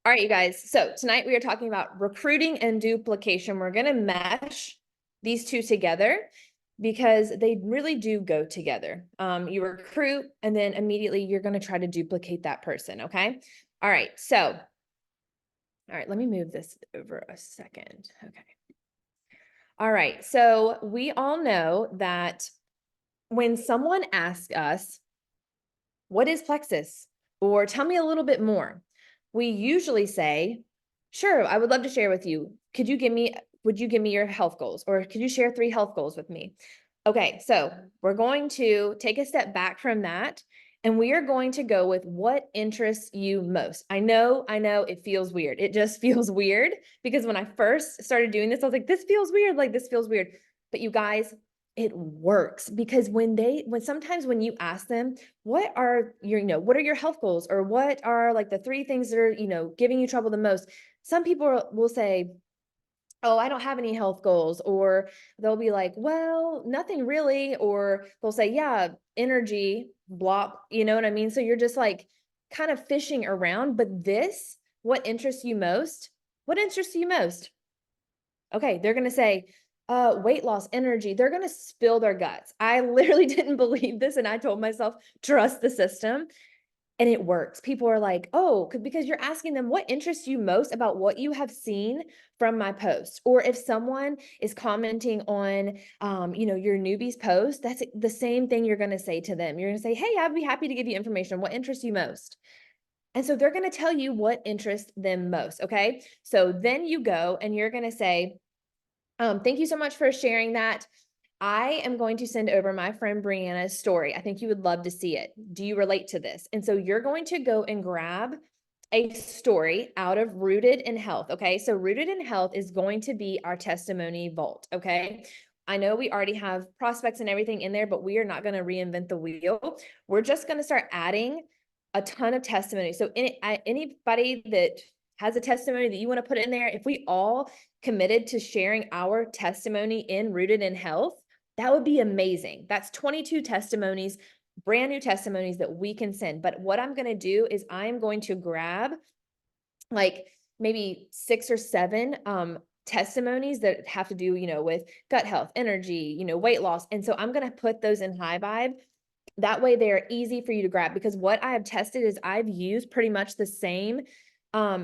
All right, you guys. So tonight we are talking about recruiting and duplication. We're going to mesh these two together because they really do go together. You recruit and then immediately you're going to try to duplicate that person. Okay. All right. So, all right, let me move this over a second. Okay. All right. So we all know that when someone asks us, what is plexus? Or tell me a little bit more. We usually say, sure, I would love to share with you. Would you give me your health goals? Or could you share 3 health goals with me? Okay, so we're going to take a step back from that and we are going to go with what interests you most. I know it feels weird. It just feels weird because when I first started doing this, I was like, this feels weird. Like, this feels weird. But you guys, it works because sometimes when you ask them, what are what are your health goals, or what are like the 3 things that are, giving you trouble the most? Some people will say, oh, I don't have any health goals, or they'll be like, well, nothing really, or they'll say, yeah, energy, blah, you know what I mean? So you're just like kind of fishing around, but what interests you most? What interests you most? Okay, they're going to say, weight loss, energy. They're going to spill their guts. I literally didn't believe this. And I told myself, trust the system. And it works. People are like, oh, because you're asking them what interests you most about what you have seen from my post. Or if someone is commenting on, your newbie's post, that's the same thing you're going to say to them. You're going to say, hey, I'd be happy to give you information. What interests you most? And so they're going to tell you what interests them most. Okay. So then you go and you're going to say, thank you so much for sharing that. I am going to send over my friend Brianna's story. I think you would love to see it. Do you relate to this? And so you're going to go and grab a story out of Rooted in Health. Okay. So Rooted in Health is going to be our testimony vault. Okay. I know we already have prospects and everything in there, but we are not going to reinvent the wheel. We're just going to start adding a ton of testimony. So anybody that has a testimony that you want to put in there, if we all committed to sharing our testimony in Rooted in Health, that would be amazing. That's 22 testimonies, brand new testimonies that we can send. But what I'm going to do is I'm going to grab like maybe 6 or 7 testimonies that have to do, with gut health, energy, weight loss. And so I'm going to put those in High Vibe. That way they're easy for you to grab, because what I have tested is I've used pretty much the same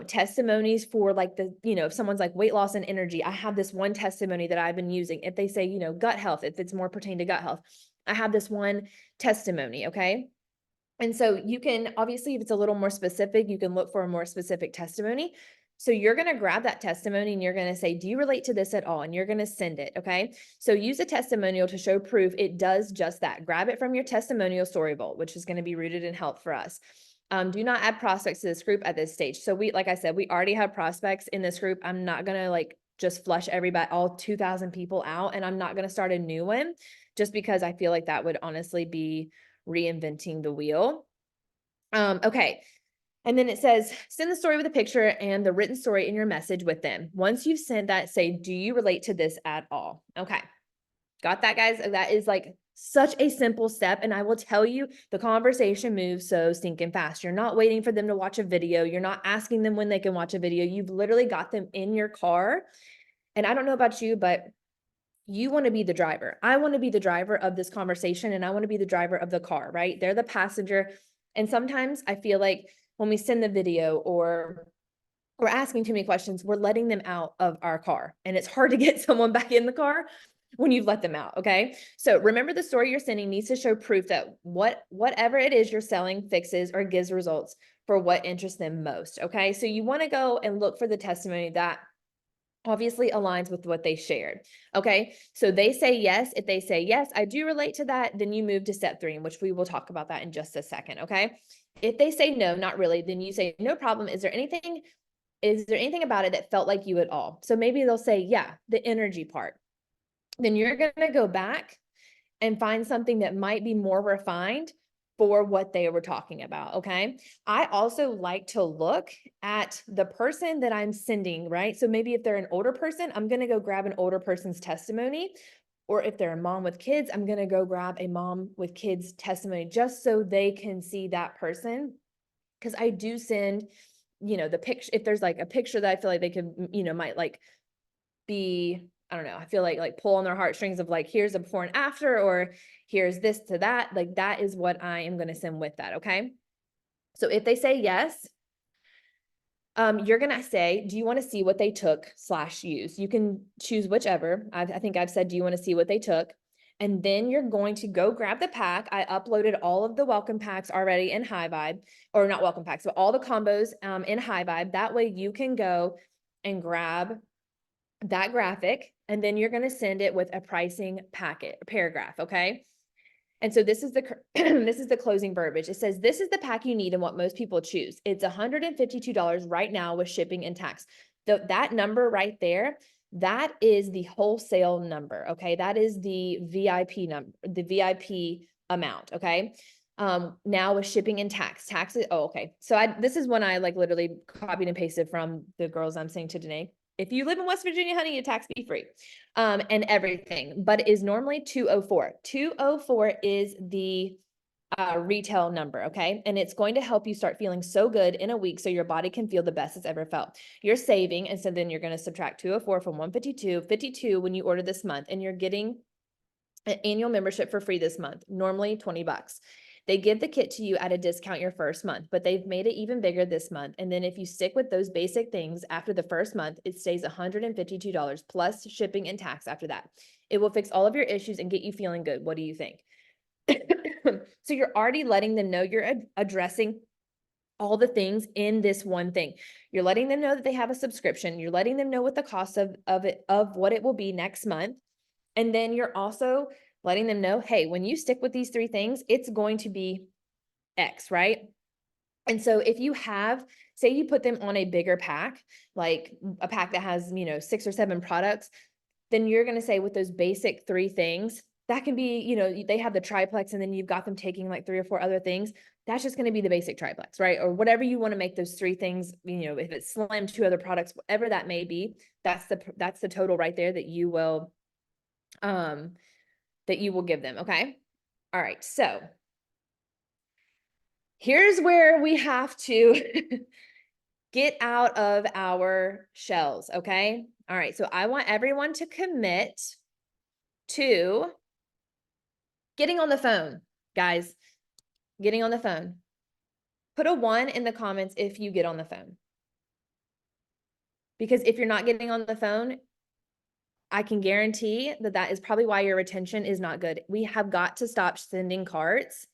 testimonies for like if someone's like weight loss and energy, I have this one testimony that I've been using. If they say, gut health, if it's more pertaining to gut health, I have this one testimony. Okay. And so you can, obviously, if it's a little more specific, you can look for a more specific testimony. So you're going to grab that testimony and you're going to say, do you relate to this at all? And you're going to send it. Okay. So use a testimonial to show proof it does just that. Grab it from your testimonial story vault, which is going to be Rooted in Health for us. Do not add prospects to this group at this stage. So like I said, we already have prospects in this group. I'm not going to just flush everybody, all 2,000 people out. And I'm not going to start a new one just because I feel like that would honestly be reinventing the wheel. Okay. And then it says, send the story with a picture and the written story in your message with them. Once you've sent that, say, do you relate to this at all? Okay. Got that, guys? That is like such a simple step. And I will tell you, the conversation moves so stinking fast. You're not waiting for them to watch a video. You're not asking them when they can watch a video. You've literally got them in your car. And I don't know about you, but you want to be the driver. I want to be the driver of this conversation, and I want to be the driver of the car, right? They're the passenger. And sometimes I feel like when we send the video or we're asking too many questions, we're letting them out of our car. And it's hard to get someone back in the car when you've let them out. Okay. So remember, the story you're sending needs to show proof that whatever it is you're selling fixes or gives results for what interests them most. Okay. So you want to go and look for the testimony that obviously aligns with what they shared. Okay. So they say yes. If they say, yes, I do relate to that, then you move to step 3, in which we will talk about that in just a second. Okay. If they say no, not really, then you say, no problem. Is there anything about it that felt like you at all? So maybe they'll say, yeah, the energy part. Then you're going to go back and find something that might be more refined for what they were talking about. Okay. I also like to look at the person that I'm sending, right? So maybe if they're an older person, I'm going to go grab an older person's testimony. Or if they're a mom with kids, I'm going to go grab a mom with kids testimony just so they can see that person. Because I do send the picture, if there's like a picture that I feel like they could, might like be, I don't know, I feel like pull on their heartstrings of like, here's a before and after, or here's this to that, like that is what I am going to send with that. Okay. So if they say yes, you're going to say, do you want to see what they took / use? You can choose whichever. I think I've said, do you want to see what they took? And then you're going to go grab the pack. I uploaded all of the welcome packs already in High Vibe, or not welcome packs, but all the combos in High Vibe. That way you can go and grab that graphic, and then you're going to send it with a pricing paragraph. Okay. And so this is the this is the closing verbiage. It says, this is the pack you need and what most people choose. It's $152 right now with shipping and tax. That number right there, that is the wholesale number. Okay. That is the VIP number, the VIP amount. Okay. Now with shipping and taxes. Oh, okay. So this is when I like literally copied and pasted from the girls I'm saying to today. If you live in West Virginia, honey, your tax be free, and everything, but is normally 204. 204 is the retail number, okay? And it's going to help you start feeling so good in a week so your body can feel the best it's ever felt. You're saving, and so then you're going to subtract 204 from 152, 52 when you order this month, and you're getting an annual membership for free this month, normally $20. They give the kit to you at a discount your first month, but they've made it even bigger this month. And then if you stick with those basic things after the first month, it stays $152 plus shipping and tax after that. It will fix all of your issues and get you feeling good. What do you think? So you're already letting them know you're addressing all the things in this one thing. You're letting them know that they have a subscription. You're letting them know what the cost of what it will be next month. And then you're also letting them know, hey, when you stick with these 3 things, it's going to be X, right? And so if you say you put them on a bigger pack, like a pack that has, 6 or 7 products, then you're going to say with those basic 3 things, that can be, they have the triplex and then you've got them taking like 3 or 4 other things. That's just going to be the basic triplex, right? Or whatever you want to make those 3 things, if it's slim, 2 other products, whatever that may be, that's the total right there that you will give them. Okay. All right. So here's where we have to get out of our shells. Okay. All right. So I want everyone to commit to getting on the phone, guys, getting on the phone. Put a 1 in the comments if you get on the phone. Because if you're not getting on the phone, I can guarantee that is probably why your retention is not good. We have got to stop sending cards.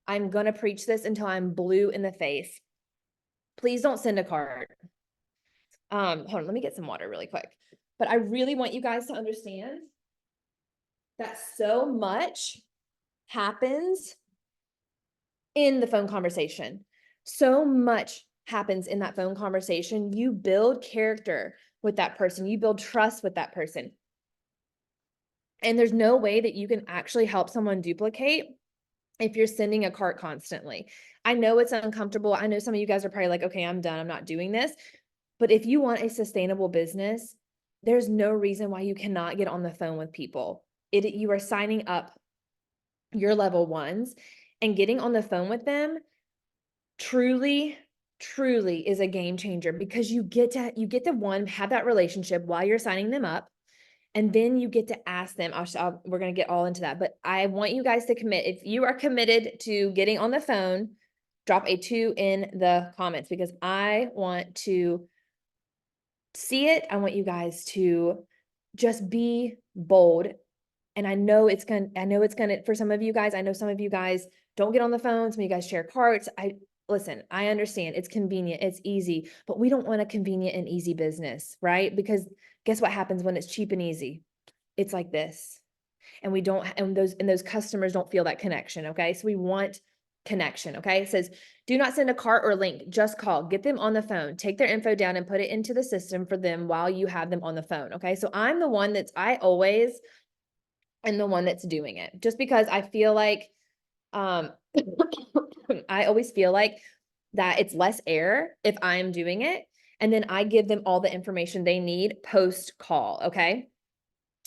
I'm going to preach this until I'm blue in the face. Please don't send a card. Hold on, let me get some water really quick. But I really want you guys to understand that so much happens in the phone conversation. So much happens in that phone conversation. You build character with that person. You build trust with that person. And there's no way that you can actually help someone duplicate if you're sending a cart constantly. I know it's uncomfortable. I know some of you guys are probably like, okay, I'm done. I'm not doing this. But if you want a sustainable business, there's no reason why you cannot get on the phone with people. You are signing up your level 1s, and getting on the phone with them truly is a game changer, because you get to have that relationship while you're signing them up. And then you get to ask them, we're going to get all into that, but I want you guys to commit. If you are committed to getting on the phone, drop a 2 in the comments, because I want to see it. I want you guys to just be bold. And I know it's going to, for some of you guys, I know some of you guys don't get on the phone. Some of you guys share carts. Listen, I understand it's convenient, it's easy, but we don't want a convenient and easy business, right? Because guess what happens when it's cheap and easy? It's like this. And those customers don't feel that connection. Okay. So we want connection. Okay. It says, do not send a cart or link, just call, get them on the phone, take their info down and put it into the system for them while you have them on the phone. Okay. So I'm the one I always am the one that's doing it, just because I feel like, I always feel like that it's less error if I'm doing it. And then I give them all the information they need post call. Okay.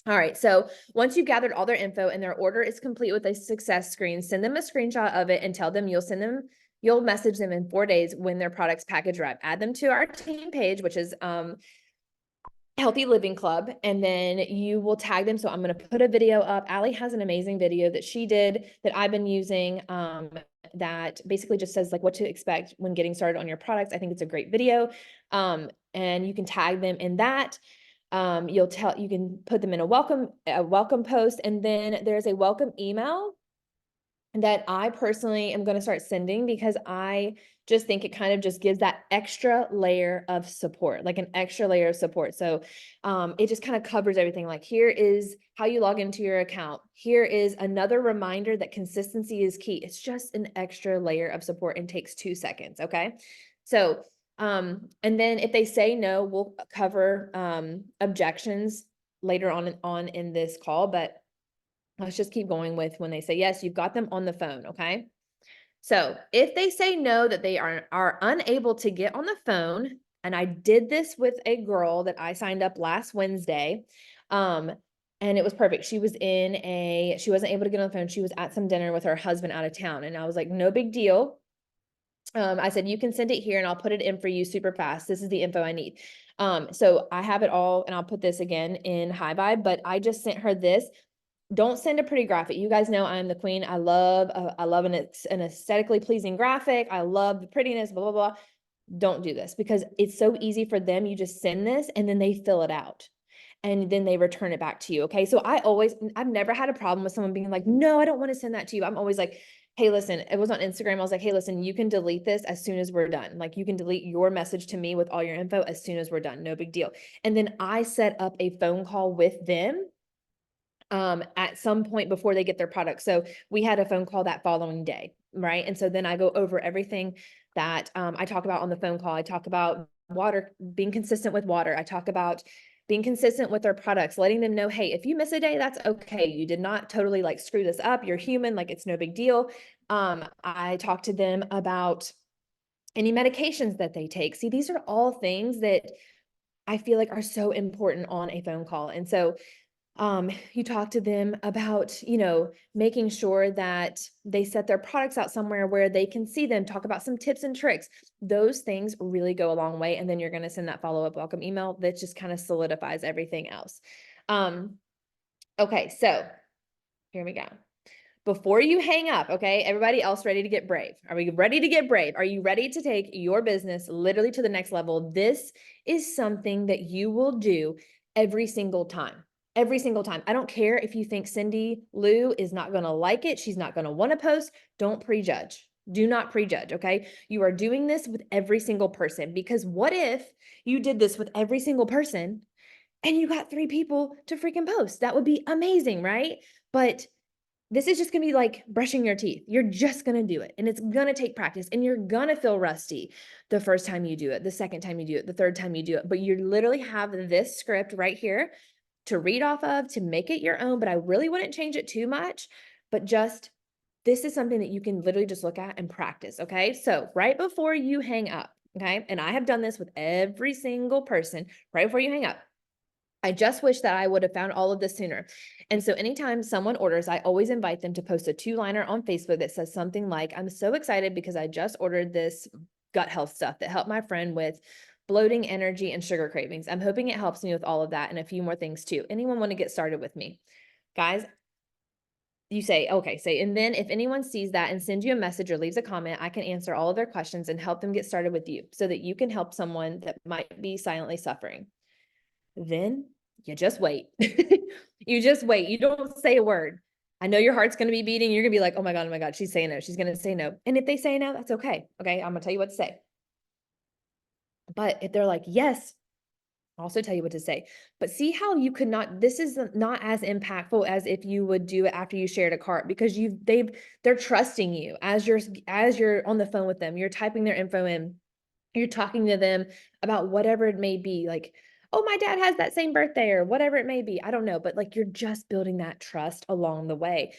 All right. So once you've gathered all their info and their order is complete with a success screen, send them a screenshot of it and tell them you'll send them you'll message them in 4 days when their products package arrive. Add them to our team page, which is Healthy Living Club, and then you will tag them. So I'm going to put a video up. Allie has an amazing video that she did that I've been using, that basically just says like what to expect when getting started on your products. I think it's a great video. And you can tag them in that. You can put them in a welcome post, and then there's a welcome email that I personally am going to start sending, because I just think it kind of just gives that extra layer of support, like an extra layer of support. So it just kind of covers everything. Like, here is how you log into your account. Here is another reminder that consistency is key. It's just an extra layer of support and takes 2 seconds. Okay. So, and then if they say no, we'll cover objections later on in this call, but let's just keep going with when they say yes, you've got them on the phone, okay? So if they say no, that they are unable to get on the phone, and I did this with a girl that I signed up last Wednesday, and it was perfect. She wasn't able to get on the phone. She was at some dinner with her husband out of town, and I was like, no big deal. I said, you can send it here and I'll put it in for you super fast. This is the info I need. So I have it all, and I'll put this again in High Vibe, but I just sent her this. Don't send a pretty graphic. You guys know I'm the queen. I love an aesthetically pleasing graphic. I love the prettiness, blah, blah, blah. Don't do this, because it's so easy for them. You just send this and then they fill it out and then they return it back to you. Okay. So I've never had a problem with someone being like, no, I don't want to send that to you. I'm always like, hey, listen, it was on Instagram. I was like, hey, listen, you can delete this as soon as we're done. Like, you can delete your message to me with all your info as soon as we're done. No big deal. And then I set up a phone call with them at some point before they get their product. So we had a phone call that following day, right? And so then I go over everything that I talk about on the phone call. I talk about water, being consistent with water. I talk about being consistent with their products, letting them know, hey, if you miss a day, that's okay. You did not totally like screw this up. You're human, like it's no big deal. I talk to them about any medications that they take. See, these are all things that I feel like are so important on a phone call. And so you talk to them about, making sure that they set their products out somewhere where they can see them, talk about some tips and tricks. Those things really go a long way. And then you're going to send that follow-up welcome email that just kind of solidifies everything else. Okay, so here we go. Before you hang up, okay, everybody else ready to get brave? Are we ready to get brave? Are you ready to take your business literally to the next level? This is something that you will do every single time. Every single time. I don't care if you think Cindy Lou is not going to like it. She's not going to want to post. Don't prejudge. Do not prejudge, okay? You are doing this with every single person, because what if you did this with every single person and you got 3 people to freaking post? That would be amazing, right? But this is just going to be like brushing your teeth. You're just going to do it. And it's going to take practice, and you're going to feel rusty the first time you do it, the second time you do it, the third time you do it. But you literally have this script right here to read off of, to make it your own. But I really wouldn't change it too much, but just, this is something that you can literally just look at and practice. Okay. So right before you hang up, okay. And I have done this with every single person right before you hang up. I just wish that I would have found all of this sooner. And so anytime someone orders, I always invite them to post a 2-liner on Facebook that says something like, I'm so excited because I just ordered this gut health stuff that helped my friend with bloating, energy, and sugar cravings. I'm hoping it helps me with all of that and a few more things too. Anyone want to get started with me? Guys, you say, okay, and then if anyone sees that and sends you a message or leaves a comment, I can answer all of their questions and help them get started with you so that you can help someone that might be silently suffering. Then you just wait. You just wait. You don't say a word. I know your heart's going to be beating. You're going to be like, oh my God, she's saying no. She's going to say no. And if they say no, that's okay. Okay. I'm going to tell you what to say. But if they're like, yes, I'll also tell you what to say. But see how you could not, this is not as impactful as if you would do it after you shared a cart, because they're trusting you as you're on the phone with them. You're typing their info in. You're talking to them about whatever it may be, like, oh, my dad has that same birthday, or whatever it may be. I don't know, but like, you're just building that trust along the way.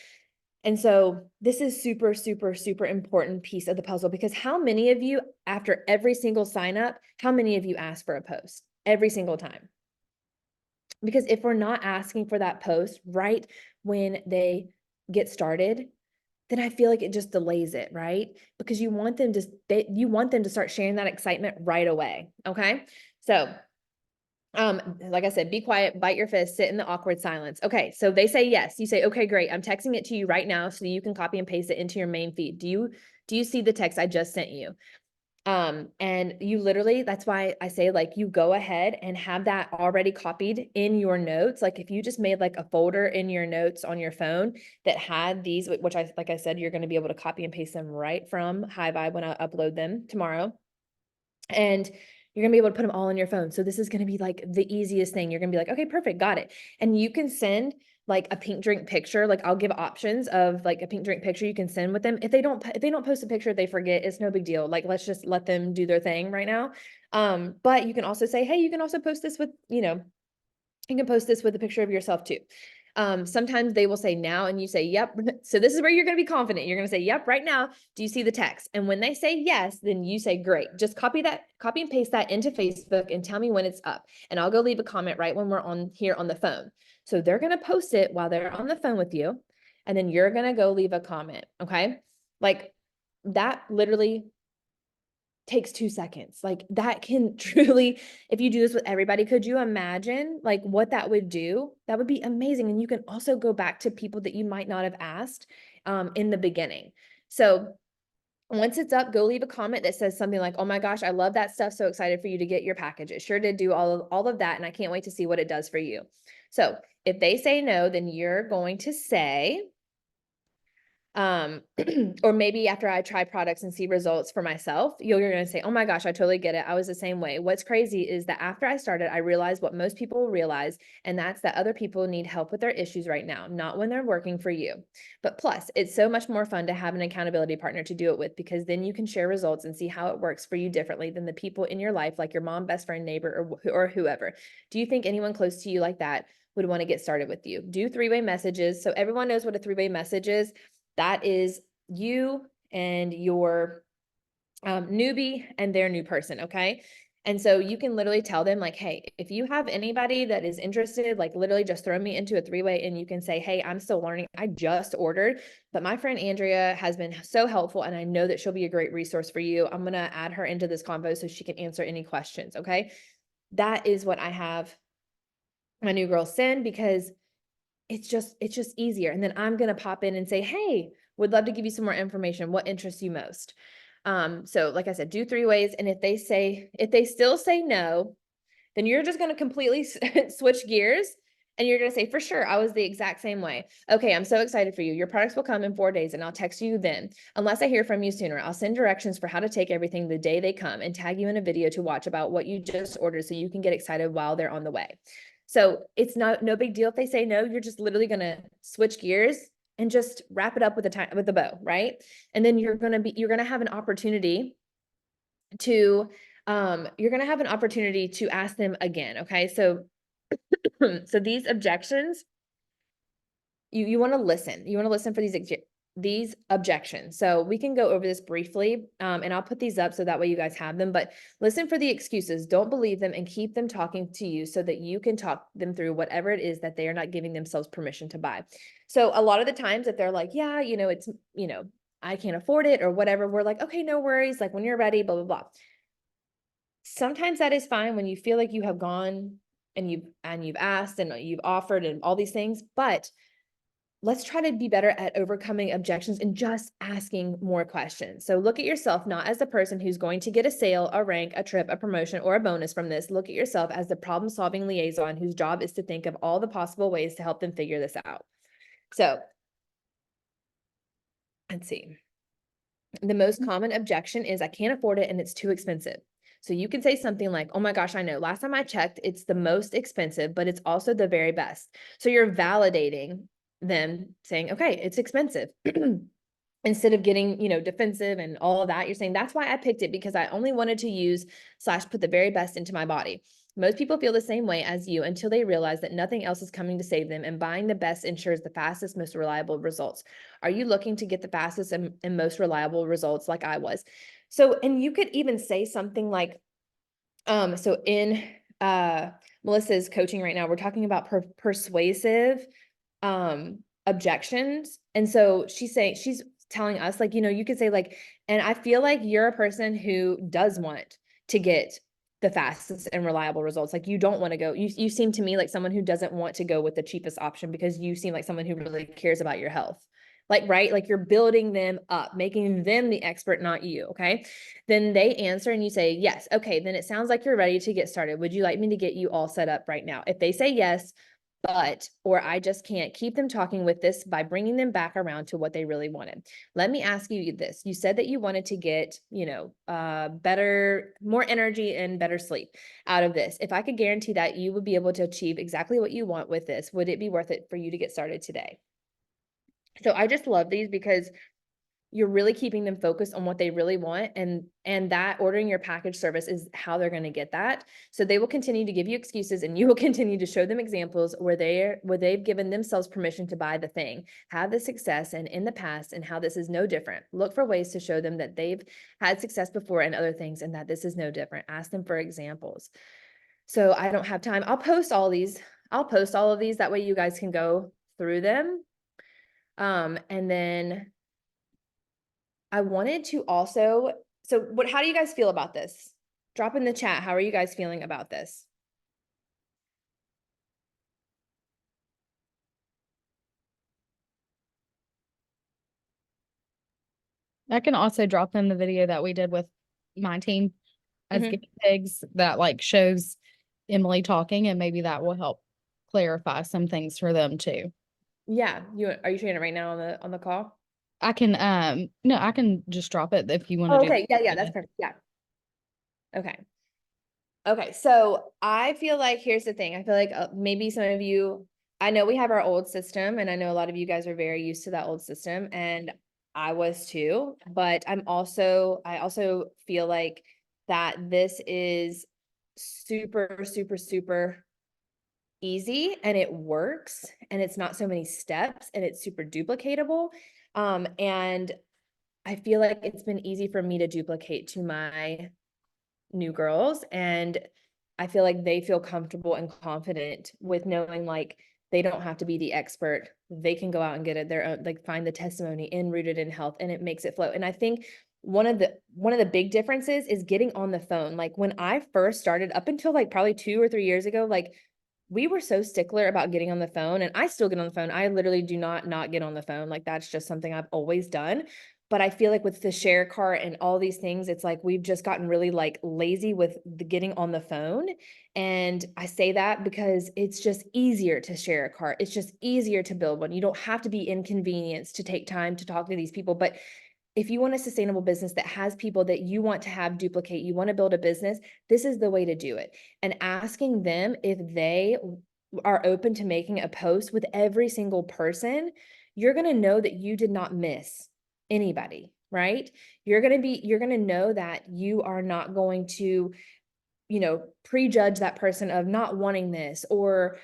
And so this is super, super, super important piece of the puzzle, because how many of you, after every single sign up, how many of you ask for a post every single time? Because if we're not asking for that post right when they get started, then I feel like it just delays it, right? Because you want them to start sharing that excitement right away. Okay. So like I said, be quiet, bite your fist, sit in the awkward silence. Okay, so they say yes. You say, okay, great. I'm texting it to you right now so you can copy and paste it into your main feed. Do you see the text I just sent you? And you literally, that's why I say, like, you go ahead and have that already copied in your notes. Like if you just made like a folder in your notes on your phone that had these, which like I said, you're going to be able to copy and paste them right from High Vibe when I upload them tomorrow. And you're gonna be able to put them all on your phone. So this is gonna be like the easiest thing. You're gonna be like, okay, perfect, got it. And you can send like a pink drink picture. Like I'll give options of like a pink drink picture you can send with them. If they don't post a picture, they forget, it's no big deal. Like let's just let them do their thing right now. But you can also say, hey, you can also post this with, you can post this with a picture of yourself too. Sometimes they will say now and you say, yep. So this is where you're going to be confident. You're going to say, yep, right now. Do you see the text? And when they say yes, then you say, great. Just copy and paste that into Facebook and tell me when it's up. And I'll go leave a comment right when we're on here on the phone. So they're going to post it while they're on the phone with you. And then you're going to go leave a comment. Okay. Like that literally takes 2 seconds. Like that can truly, if you do this with everybody, could you imagine like what that would do? That would be amazing. And you can also go back to people that you might not have asked in the beginning. So once it's up, go leave a comment that says something like, oh my gosh, I love that stuff. So excited for you to get your package. It sure did do all of that. And I can't wait to see what it does for you. So if they say no, then you're going to say, or maybe after I try products and see results for myself, you're going to say, oh my gosh, I totally get it. I was the same way. What's crazy is that after I started, I realized what most people realize, and that's that other people need help with their issues right now, not when they're working for you. But plus, it's so much more fun to have an accountability partner to do it with, because then you can share results and see how it works for you differently than the people in your life, like your mom, best friend, neighbor, or whoever. Do you think anyone close to you like that would want to get started with you? Do three-way messages. So everyone knows what a three-way message is. That is you and your newbie and their new person, okay? And so you can literally tell them like, hey, if you have anybody that is interested, like literally just throw me into a three-way, and you can say, hey, I'm still learning. I just ordered, but my friend Andrea has been so helpful and I know that she'll be a great resource for you. I'm going to add her into this convo so she can answer any questions, okay? That is what I have my new girls send, because it's just easier. And then I'm going to pop in and say, hey, would love to give you some more information. What interests you most? So like I said, do three ways. And if they still say no, then you're just going to completely switch gears. And you're going to say, for sure, I was the exact same way. Okay, I'm so excited for you. Your products will come in 4 days and I'll text you then. Unless I hear from you sooner, I'll send directions for how to take everything the day they come and tag you in a video to watch about what you just ordered so you can get excited while they're on the way. So it's no big deal if they say no. You're just literally going to switch gears and just wrap it up with a bow, right? And then you're going to have an opportunity to ask them again. Okay. So these objections, you want to listen. You want to listen for these objections. So we can go over this briefly, and I'll put these up so that way you guys have them, but listen for the excuses. Don't believe them and keep them talking to you so that you can talk them through whatever it is that they are not giving themselves permission to buy. So a lot of the times if they're like, yeah, it's, I can't afford it or whatever, we're like, okay, no worries. Like when you're ready, blah, blah, blah. Sometimes that is fine when you feel like you have gone and you've asked and you've offered and all these things, but let's try to be better at overcoming objections and just asking more questions. So look at yourself not as the person who's going to get a sale, a rank, a trip, a promotion, or a bonus from this. Look at yourself as the problem-solving liaison whose job is to think of all the possible ways to help them figure this out. So let's see. The most common objection is I can't afford it and it's too expensive. So you can say something like, oh my gosh, I know. Last time I checked, it's the most expensive, but it's also the very best. So you're validating them saying, okay, it's expensive. Instead of getting, defensive and all of that, you're saying that's why I picked it, because I only wanted to use / put the very best into my body. Most people feel the same way as you until they realize that nothing else is coming to save them, and buying the best ensures the fastest, most reliable results. Are you looking to get the fastest and most reliable results like I was? So, and you could even say something like, so in Melissa's coaching right now, we're talking about persuasive objections. And so she's telling us, like, you could say like, and I feel like you're a person who does want to get the fastest and reliable results. Like you don't want to go, you seem to me like someone who doesn't want to go with the cheapest option because you seem like someone who really cares about your health. Like, right? Like you're building them up, making them the expert, not you. Okay. Then they answer and you say, yes. Okay. Then it sounds like you're ready to get started. Would you like me to get you all set up right now? If they say yes, or I just can't keep them talking with this by bringing them back around to what they really wanted. Let me ask you this. You said that you wanted to get, better, more energy and better sleep out of this. If I could guarantee that you would be able to achieve exactly what you want with this, would it be worth it for you to get started today? So I just love these because you're really keeping them focused on what they really want, and that ordering your package service is how they're going to get that. So they will continue to give you excuses and you will continue to show them examples where they've given themselves permission to buy the thing, have the success and in the past, and how this is no different. Look for ways to show them that they've had success before and other things and that this is no different. Ask them for examples. So I don't have time. I'll post all of these. That way you guys can go through them. And then I wanted to also, how do you guys feel about this? Drop in the chat. How are you guys feeling about this? I can also drop in the video that we did with my team as guinea pigs that like shows Emily talking, and maybe that will help clarify some things for them too. Yeah. Are you sharing it right now on the call? I can no, I can just drop it if you want to Oh, do okay. Yeah, that's perfect. Yeah. Okay. Okay. So I feel like here's the thing. I feel like maybe some of you, I know we have our old system, and I know a lot of you guys are very used to that old system, and I was too, but I also feel like that this is super, super, super easy and it works and it's not so many steps and it's super duplicatable. And I feel like it's been easy for me to duplicate to my new girls, and I feel like they feel comfortable and confident with knowing like they don't have to be the expert. They can go out and get it their own, like find the testimony in rooted in health, and it makes it flow. And I think one of the big differences is getting on the phone. Like when I first started, up until like probably 2 or 3 years ago, like we were so stickler about getting on the phone, and I still get on the phone. I literally do not get on the phone. Like that's just something I've always done. But I feel like with the share cart and all these things, it's like we've just gotten really like lazy with the getting on the phone. And I say that because it's just easier to share a cart. It's just easier to build one. You don't have to be inconvenienced to take time to talk to these people. But if you want a sustainable business that has people that you want to have duplicate, you want to build a business, this is the way to do it. And asking them if they are open to making a post with every single person, you're going to know that you did not miss anybody, right? You're going to know that you are not going to prejudge that person of not wanting this, or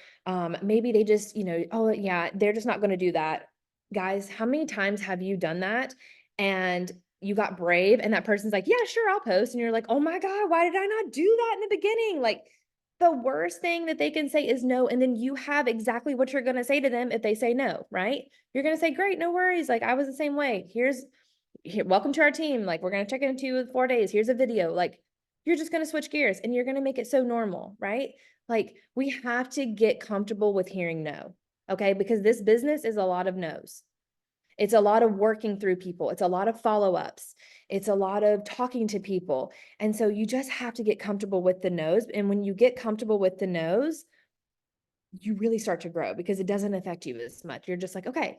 maybe they just, oh yeah, they're just not going to do that. Guys, how many times have you done that and you got brave and that person's like, yeah, sure, I'll post. And you're like, oh my God, why did I not do that in the beginning? Like the worst thing that they can say is no. And then you have exactly what you're going to say to them if they say no, right? You're going to say, great, no worries. Like I was the same way. Welcome to our team. Like we're going to check in 4 days. Here's a video. Like you're just going to switch gears and you're going to make it so normal, right? Like we have to get comfortable with hearing no. Okay. Because this business is a lot of no's. It's a lot of working through people. It's a lot of follow-ups. It's a lot of talking to people. And so you just have to get comfortable with the no's. And when you get comfortable with the no's, you really start to grow because it doesn't affect you as much. You're just like, okay,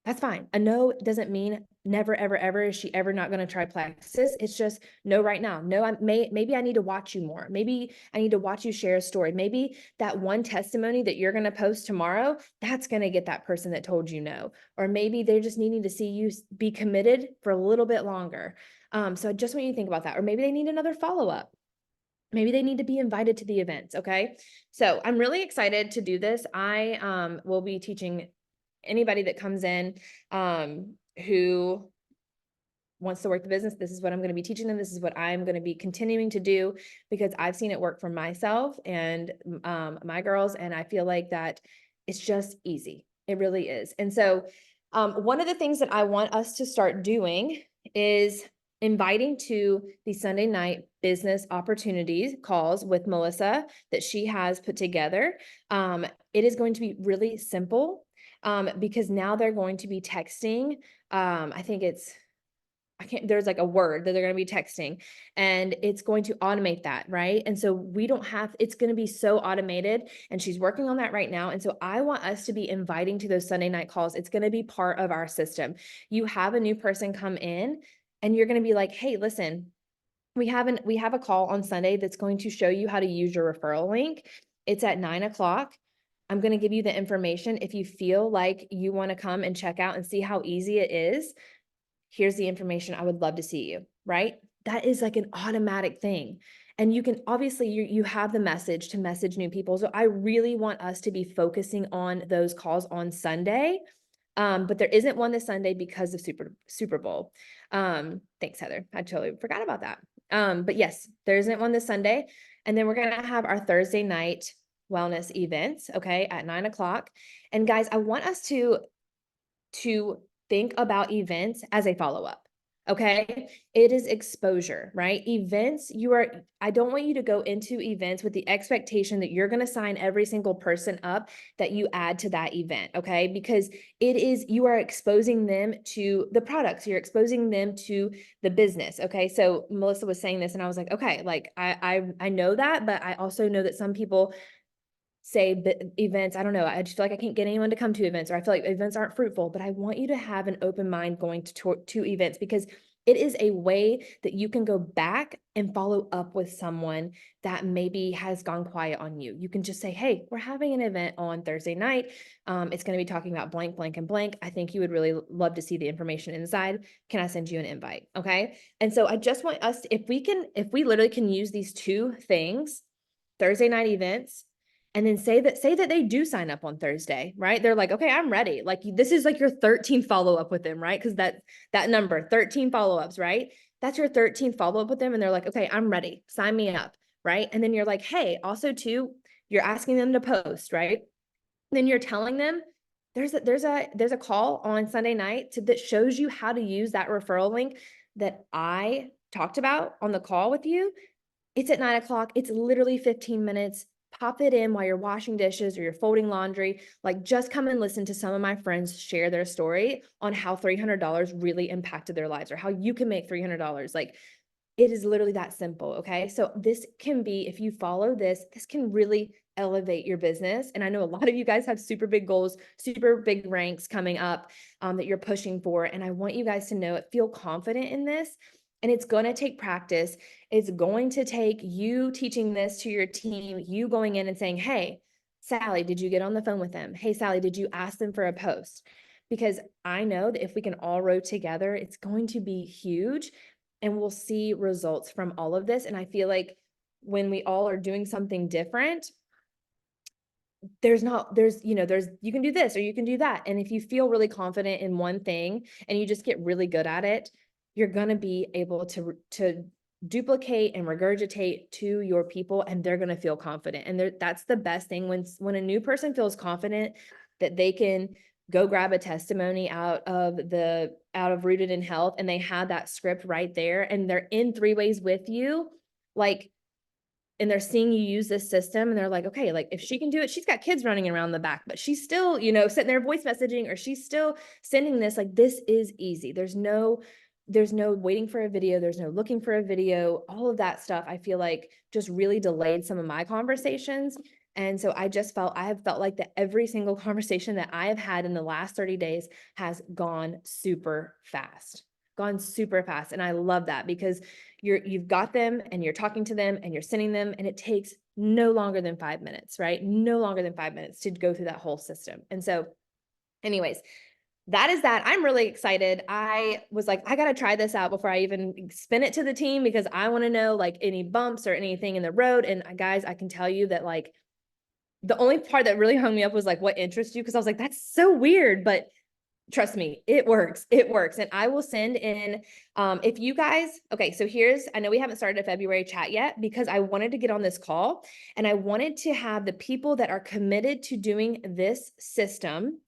that's fine. A no doesn't mean never, ever, ever is she ever not going to try Plexus. It's just no right now. No, maybe I need to watch you more. Maybe I need to watch you share a story. Maybe that one testimony that you're going to post tomorrow, that's going to get that person that told you no. Or maybe they're just needing to see you be committed for a little bit longer. So I just want you to think about that. Or maybe they need another follow-up. Maybe they need to be invited to the events. Okay. So I'm really excited to do this. I will be teaching anybody that comes in who wants to work the business. This is what I'm going to be teaching them. This is what I'm going to be continuing to do because I've seen it work for myself and my girls. And I feel like that it's just easy. It really is. And so One of the things that I want us to start doing is inviting to the Sunday night business opportunities calls with Melissa that she has put together. It is going to be really simple because now they're going to be texting. I think there's like a word that they're going to be texting and it's going to automate that, right? And so we don't have, it's going to be so automated and she's working on that right now. And so I want us to be inviting to those Sunday night calls. It's going to be part of our system. You have a new person come in and you're going to be like, hey, listen, we have a call on Sunday that's going to show you how to use your referral link. It's at 9:00. I'm going to give you the information. If you feel like you want to come and check out and see how easy it is, here's the information. I would love to see you, right? That is like an automatic thing. And you can obviously, you have the message to message new people. So I really want us to be focusing on those calls on Sunday. But there isn't one this Sunday because of Super Bowl. Thanks, Heather. I totally forgot about that. But yes, there isn't one this Sunday. And then we're going to have our Thursday night wellness events, okay, at 9:00. And guys, I want us to think about events as a follow-up. Okay. It is exposure, right? Events, I don't want you to go into events with the expectation that you're going to sign every single person up that you add to that event. Okay. Because you are exposing them to the products, you're exposing them to the business. Okay. So Melissa was saying this and I was like, okay, like I know that, but I also know that some people say events, I don't know, I just feel like I can't get anyone to come to events, or I feel like events aren't fruitful, but I want you to have an open mind going to events because it is a way that you can go back and follow up with someone that maybe has gone quiet on you. You can just say, hey, we're having an event on Thursday night. It's going to be talking about blank, blank, and blank. I think you would really love to see the information inside. Can I send you an invite? Okay. And so I just want us, if we literally can use these two things, Thursday night events, and then say that they do sign up on Thursday, right? They're like, okay, I'm ready. Like this is like your 13th follow-up with them, right? Because that number, 13 follow-ups, right? That's your 13th follow-up with them. And they're like, okay, I'm ready. Sign me up, right? And then you're like, hey, also too, you're asking them to post, right? Then you're telling them there's a call on Sunday night that shows you how to use that referral link that I talked about on the call with you. It's at 9:00. It's literally 15 minutes. Pop it in while you're washing dishes or you're folding laundry. Like just come and listen to some of my friends share their story on how $300 really impacted their lives or how you can make $300. Like it is literally that simple. Okay. So this can be, if you follow this can really elevate your business. And I know a lot of you guys have super big goals, super big ranks coming up that you're pushing for. And I want you guys to know it, feel confident in this. And it's going to take practice. It's going to take you teaching this to your team, you going in and saying, hey, Sally, did you get on the phone with them? Hey, Sally, did you ask them for a post? Because I know that if we can all row together, it's going to be huge and we'll see results from all of this. And I feel like when we all are doing something different, you can do this or you can do that. And if you feel really confident in one thing and you just get really good at it, you're going to be able to duplicate and regurgitate to your people and they're going to feel confident. And that's the best thing when a new person feels confident that they can go grab a testimony out of Rooted in Health and they have that script right there and they're in 3 ways with you, like, and they're seeing you use this system and they're like, okay, like if she can do it, she's got kids running around the back, but she's still, sitting there voice messaging or she's still sending this, like, this is easy. There's no waiting for a video. There's no looking for a video, all of that stuff. I feel like just really delayed some of my conversations. And so I have felt like that every single conversation that I have had in the last 30 days has gone super fast. And I love that because you've got them and you're talking to them and you're sending them and it takes no longer than 5 minutes, right? No longer than 5 minutes to go through that whole system. And so anyways, that is that. I'm really excited. I was like, I got to try this out before I even spin it to the team because I want to know like any bumps or anything in the road. And guys, I can tell you that like the only part that really hung me up was like, what interests you? Because I was like, that's so weird, but trust me, it works. And I will send in, if you guys, okay, so I know we haven't started a February chat yet because I wanted to get on this call and I wanted to have the people that are committed to doing this system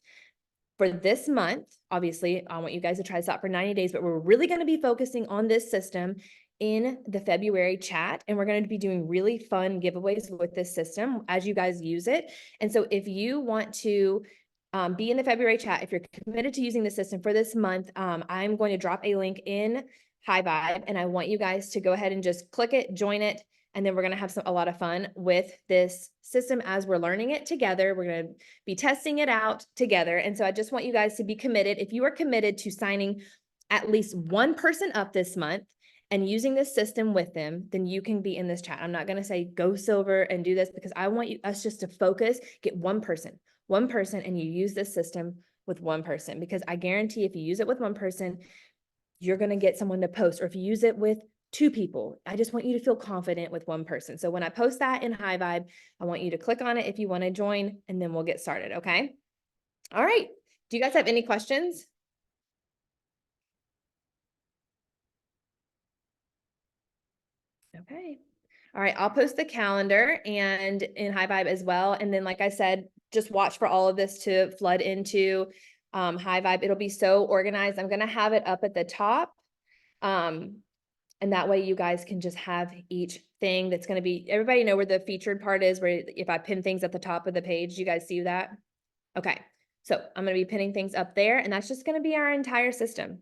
for this month, obviously, I want you guys to try this out for 90 days, but we're really going to be focusing on this system in the February chat. And we're going to be doing really fun giveaways with this system as you guys use it. And so if you want to be in the February chat, if you're committed to using the system for this month, I'm going to drop a link in High Vibe, and I want you guys to go ahead and just click it, join it, and then we're going to have a lot of fun with this system as we're learning it together. We're going to be testing it out together. And so I just want you guys to be committed. If you are committed to signing at least one person up this month and using this system with them, then you can be in this chat. I'm not going to say go silver and do this, because I want us just to focus, get one person, and you use this system with one person, because I guarantee if you use it with one person, you're going to get someone to post. Or if you use it with 2 people, I just want you to feel confident with one person. So when I post that in High Vibe, I want you to click on it if you want to join, and then we'll get started. Okay. All right. Do you guys have any questions? Okay. All right. I'll post the calendar and in High Vibe as well. And then, like I said, just watch for all of this to flood into High Vibe. It'll be so organized. I'm going to have it up at the top. And that way you guys can just have each thing that's going to be, everybody know where the featured part is, where if I pin things at the top of the page, you guys see that? Okay. So I'm going to be pinning things up there, and that's just going to be our entire system.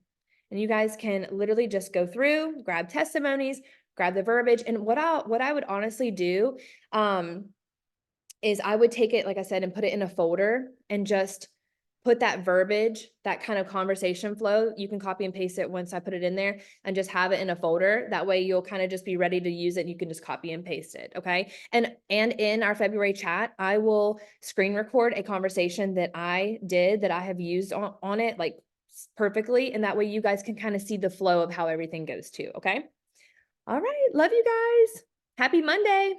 And you guys can literally just go through, grab testimonies, grab the verbiage. And what I would honestly do, is I would take it, like I said, and put it in a folder and just put that verbiage, that kind of conversation flow. You can copy and paste it once I put it in there, and just have it in a folder. That way you'll kind of just be ready to use it. You can just copy and paste it. Okay. And in our February chat, I will screen record a conversation that I did that I have used on it like perfectly. And that way you guys can kind of see the flow of how everything goes too. Okay. All right. Love you guys. Happy Monday.